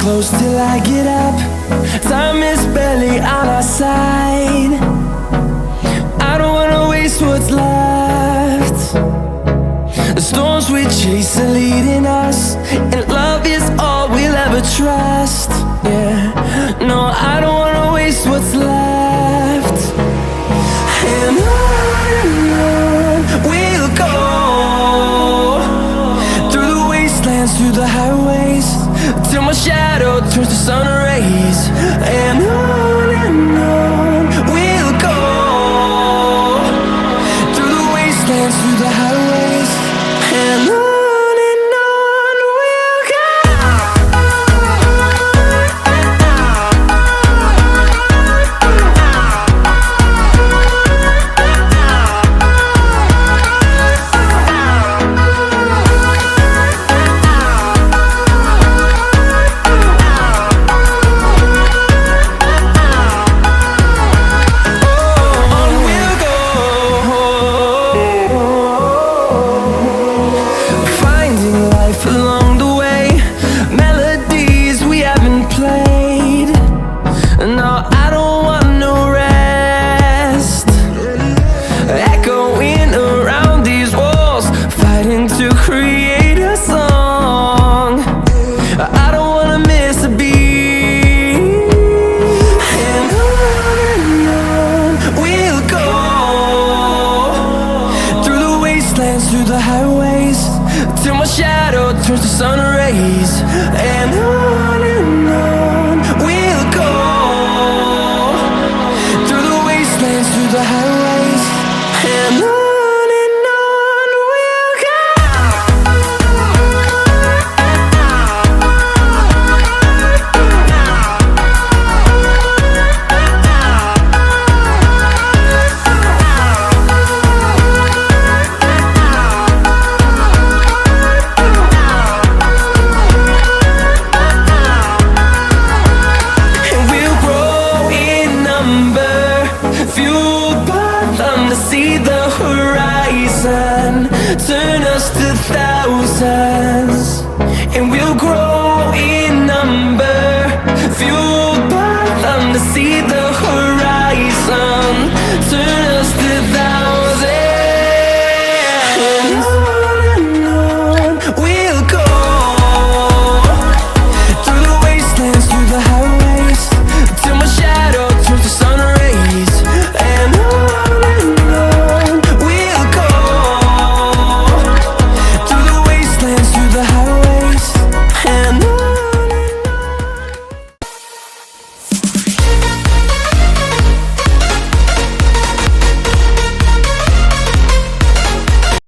close till I get up. Time is barely on our side. I don't wanna waste what's left. The storms we chase are leading us, and love is all we'll ever trust. Yeah, no, I don't wanna waste what's left. And on we'll go, through the wastelands, through the highways, till my shadow turns to sun rays. And on we'll go, through the wastelands, through the highways, and on we'll go. Along the way, melodies we haven't played. No, I don't want no rest. Echoing around these walls, fighting to create a song. I don't wanna miss a beat. And on we'll go, through the wastelands, through the highways, till my shadow turns to sun rays. And on we'll go, through the wastelands, through the highways, and on we'll go. Fueled by them to see the horizon, turn us to thousands, and we'll grow in number. Fueled by them to see the horizon, turn